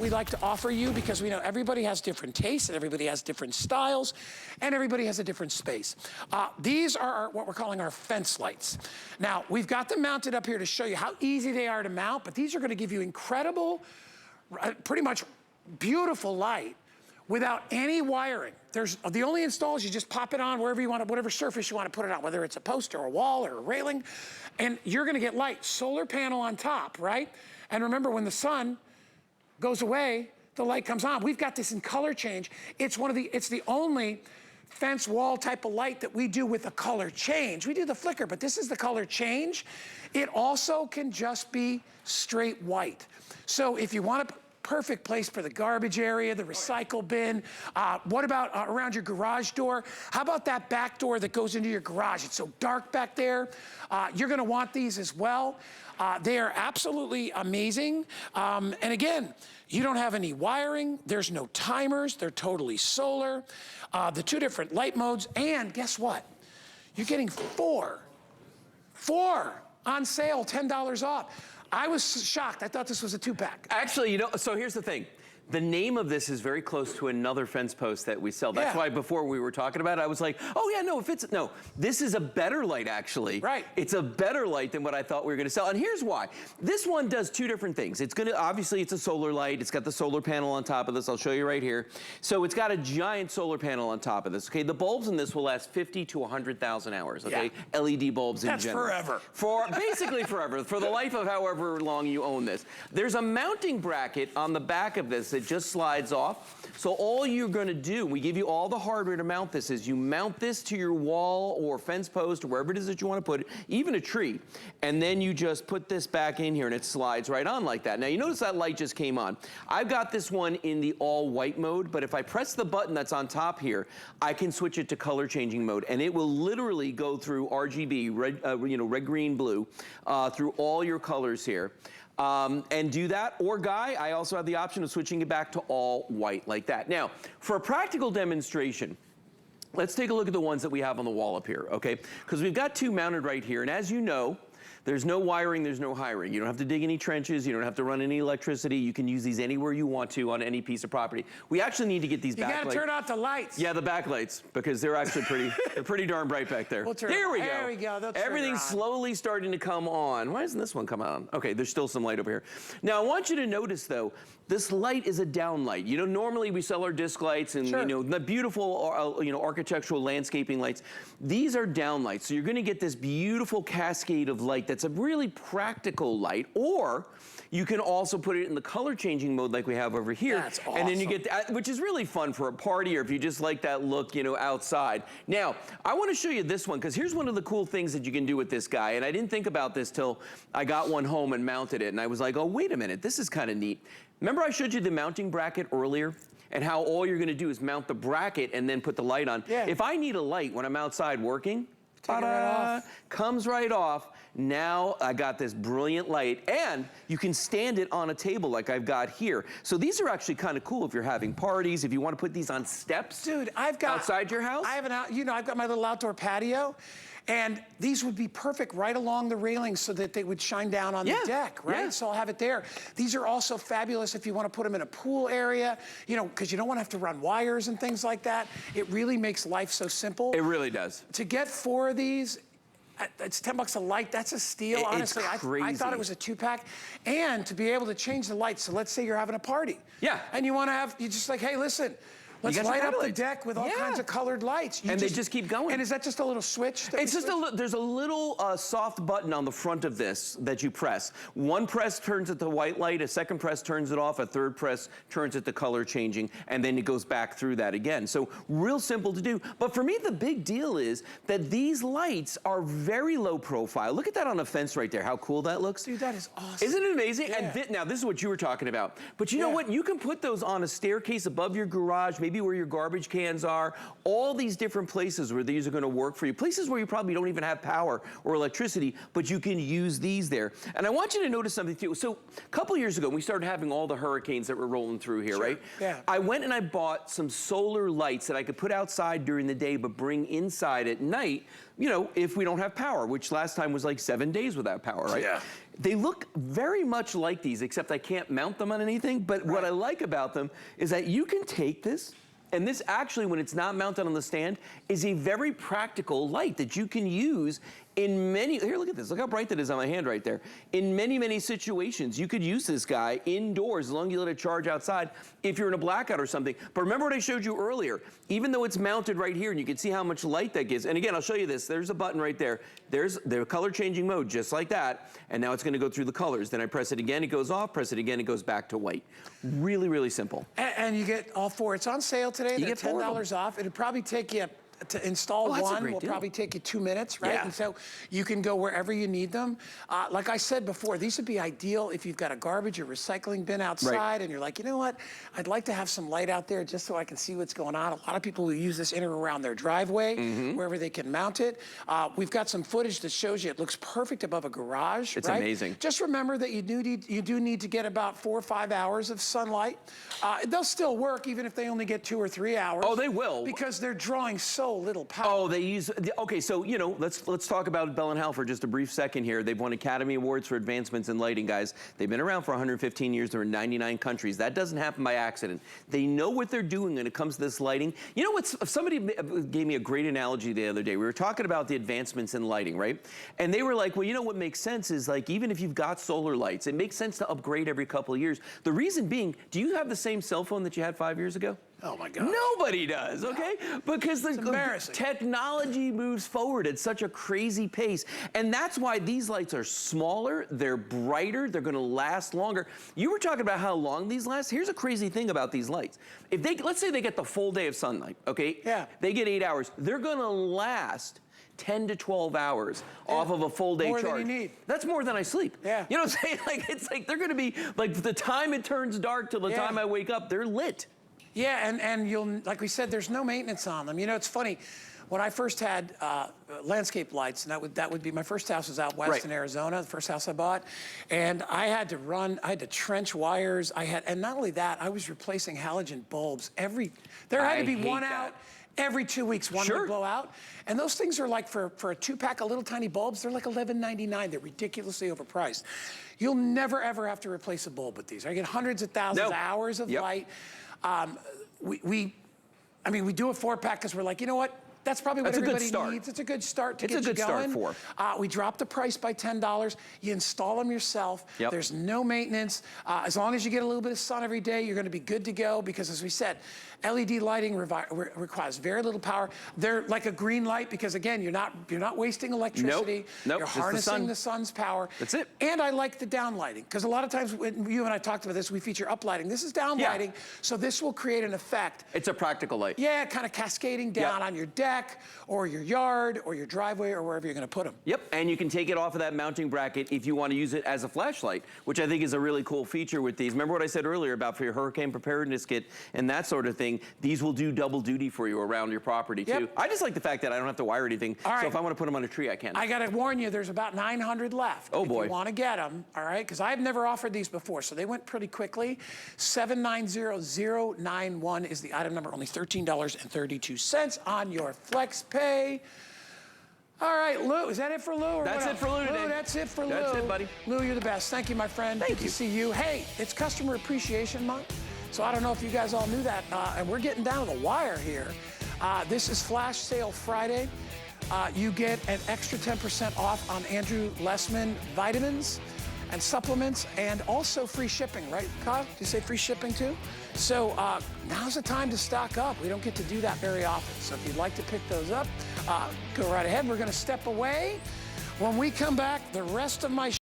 we like to offer you, because we know everybody has different tastes and everybody has different styles and everybody has a different space. These are what we're calling our fence lights. Now, we've got them mounted up here to show you how easy they are to mount, but these are gonna give you incredible, pretty much beautiful light without any wiring. The only install is you just pop it on wherever you want, whatever surface you want to put it on, whether it's a post or a wall or a railing, and you're gonna get light. Solar panel on top, right? And remember, when the sun goes away, the light comes on. We've got this in color change. It's the only fence wall type of light that we do with a color change. We do the flicker, but this is the color change. It also can just be straight white. So if you want a perfect place for the garbage area, the recycle bin. What about around your garage door? How about that back door that goes into your garage? It's so dark back there. You're gonna want these as well. They are absolutely amazing. And again, you don't have any wiring. There's no timers. They're totally solar. The 2 different light modes. And guess what? You're getting four on sale, $10 off. I was shocked. I thought this was a 2-pack. Actually, you know, so here's the thing. The name of this is very close to another fence post that we sell. That's why before we were talking about it, I was like, oh yeah, no, if it's, no, this is a better light actually. Right. It's a better light than what I thought we were gonna sell. And here's why. This one does 2 different things. It's gonna, obviously it's a solar light. It's got the solar panel on top of this. I'll show you right here. So it's got a giant solar panel on top of this. Okay, the bulbs in this will last 50 to 100,000 hours, okay? Yeah. LED bulbs in general. That's forever. For basically forever, for the life of however long you own this. There's a mounting bracket on the back of this that just slides off. So all you're gonna do, we give you all the hardware to mount this, is you mount this to your wall or fence post or wherever it is that you wanna put it, even a tree, and then you just put this back in here and it slides right on like that. Now you notice that light just came on. I've got this one in the all white mode, but if I press the button that's on top here, I can switch it to color changing mode, and it will literally go through RGB, red, red, green, blue, through all your colors here. And do that, or Guy, I also have the option of switching it back to all white like that. Now, for a practical demonstration, let's take a look at the ones that we have on the wall up here, okay? Because we've got 2 mounted right here, and as you know, there's no wiring, there's no hiring. You don't have to dig any trenches, you don't have to run any electricity. You can use these anywhere you want to on any piece of property. We actually need to get these backlights. You gotta turn off the lights. Yeah, the backlights, because they're actually pretty, they're pretty darn bright back there. We'll turn there we go. go. There we go. Everything's slowly starting to come on. Why doesn't this one come on? Okay, there's still some light over here. Now, I want you to notice, though, this light is a down light. You know, normally we sell our disc lights and, you know, the beautiful, architectural landscaping lights. These are down lights, so you're gonna get this beautiful cascade of light that's a really practical light, or you can also put it in the color changing mode like we have over here. That's awesome. And then you get, which is really fun for a party or if you just like that look, you know, outside. Now, I wanna show you this one, because here's one of the cool things that you can do with this guy, and I didn't think about this till I got one home and mounted it, and I was like, oh, wait a minute, this is kinda neat. Remember I showed you the mounting bracket earlier? And how all you're gonna do is mount the bracket and then put the light on. Yeah. If I need a light when I'm outside working, take it right off. Comes right off. Now I got this brilliant light, and you can stand it on a table like I've got here. So these are actually kind of cool if you're having parties, if you want to put these on steps. Dude, I've got outside your house. I have I've got my little outdoor patio, and these would be perfect right along the railings so that they would shine down on the deck, right? Yeah. So I'll have it there. These are also fabulous if you want to put them in a pool area, you know, because you don't want to have to run wires and things like that. It really makes life so simple. It really does. To get 4 of these, it's $10 a light. That's a steal, honestly. It's crazy. I thought it was a 2-pack. And to be able to change the lights. So let's say you're having a party. Yeah. And you want to have, you just like, hey, listen, let's light up the deck with all kinds of colored lights. And they just keep going. And is that just a little switch? It's just there's a little soft button on the front of this that you press. One press turns it to white light, a second press turns it off, a third press turns it to color changing, and then it goes back through that again. So real simple to do. But for me, the big deal is that these lights are very low profile. Look at that on a fence right there, how cool that looks. Dude, that is awesome. Isn't it amazing? Yeah. And now this is what you were talking about. But you know what? You can put those on a staircase above your garage, maybe where your garbage cans are, all these different places where these are gonna work for you. Places where you probably don't even have power or electricity, but you can use these there. And I want you to notice something too. So a couple years ago, we started having all the hurricanes that were rolling through here, right? Yeah. I went and I bought some solar lights that I could put outside during the day, but bring inside at night, you know, if we don't have power, which last time was like 7 days without power, right? Yeah. They look very much like these, except I can't mount them on anything. But what I like about them is that you can take this, and this actually, when it's not mounted on the stand, is a very practical light that you can use in many, here, look at this. Look how bright that is on my hand right there. In many, many situations, you could use this guy indoors as long as you let it charge outside if you're in a blackout or something. But remember what I showed you earlier. Even though it's mounted right here and you can see how much light that gives. And again, I'll show you this. There's a button right there. There's the color changing mode, just like that. And now it's going to go through the colors. Then I press it again, it goes off. Press it again, it goes back to white. Really, really simple. And you get all four. It's on sale today. They're $10 off. It'll probably take you to install one will probably take you 2 minutes, right? Yeah. And so you can go wherever you need them. Like I said before, these would be ideal if you've got a garbage or recycling bin outside and you're like, you know what? I'd like to have some light out there just so I can see what's going on. A lot of people will use this in or around their driveway, wherever they can mount it. We've got some footage that shows you it looks perfect above a garage, It's amazing. Just remember that you do need to get about 4 or 5 hours of sunlight. They'll still work even if they only get 2 or 3 hours. Oh, they will. Because they're drawing so little power. Oh, they use, okay, so, you know, let's talk about Bell & Howell for just a brief second here. They've won Academy Awards for advancements in lighting, guys. They've been around for 115 years. They're in 99 countries. That doesn't happen by accident. They know what they're doing when it comes to this lighting. You know what, somebody gave me a great analogy the other day. We were talking about the advancements in lighting, right? And they were like, well, you know what makes sense is like, even if you've got solar lights, it makes sense to upgrade every couple of years. The reason being, do you have the same cell phone that you had 5 years ago? Oh my God. Nobody does, okay? Because the technology moves forward at such a crazy pace. And that's why these lights are smaller, they're brighter, they're gonna last longer. You were talking about how long these last. Here's a crazy thing about these lights. If they, let's say they get the full day of sunlight, okay? Yeah. They get 8 hours. They're gonna last 10 to 12 hours off of a full day charge. More than you need. That's more than I sleep. Yeah. You know what I'm saying? Like, it's like they're gonna be, like the time it turns dark till the time I wake up, they're lit. Yeah, and you'll, like we said, there's no maintenance on them. You know, it's funny. When I first had landscape lights, and that would be, my first house was out west in Arizona, the first house I bought, and I had to trench wires. And not only that, I was replacing halogen bulbs there had to be one out every 2 weeks, one would blow out. And those things are like, for a 2-pack of little tiny bulbs, they're like $11.99. They're ridiculously overpriced. You'll never, ever have to replace a bulb with these. I get hundreds of thousands of hours of light. We do a 4-pack because we're like, you know what? That's probably what everybody needs. It's a good start to get you going. We dropped the price by $10. You install them yourself. There's no maintenance. As long as you get a little bit of sun every day, you're going to be good to go because, as we said, LED lighting requires very little power. They're like a green light because, again, you're not wasting electricity. You're harnessing the sun's power. That's it. And I like the down lighting because a lot of times when you and I talked about this, we feature up lighting. This is down lighting, so this will create an effect. It's a practical light. Yeah, kind of cascading down on your deck or your yard or your driveway or wherever you're going to put them. Yep, and you can take it off of that mounting bracket if you want to use it as a flashlight, which I think is a really cool feature with these. Remember what I said earlier about for your hurricane preparedness kit and that sort of thing? These will do double duty for you around your property too. I just like the fact that I don't have to wire anything. So if I want to put them on a tree, I can. I got to warn you, there's about 900 left. Oh boy. If you want to get them, all right? Because I've never offered these before, so they went pretty quickly. 790091 is the item number, only $13.32 on your Flex Pay. All right, Lou, is that it for Lou? Or that's it for Lou today. Lou, that's it for Lou. That's it, buddy. Lou, you're the best. Thank you, my friend. Thank Good you. to see you. Hey, it's Customer Appreciation Month, so I don't know if you guys all knew that, and we're getting down to the wire here. This is Flash Sale Friday. You get an extra 10% off on Andrew Lessman vitamins and supplements, and also free shipping, right, Kyle? Did you say free shipping too? So now's the time to stock up. We don't get to do that very often. So if you'd like to pick those up, go right ahead. We're going to step away. When we come back, the rest of my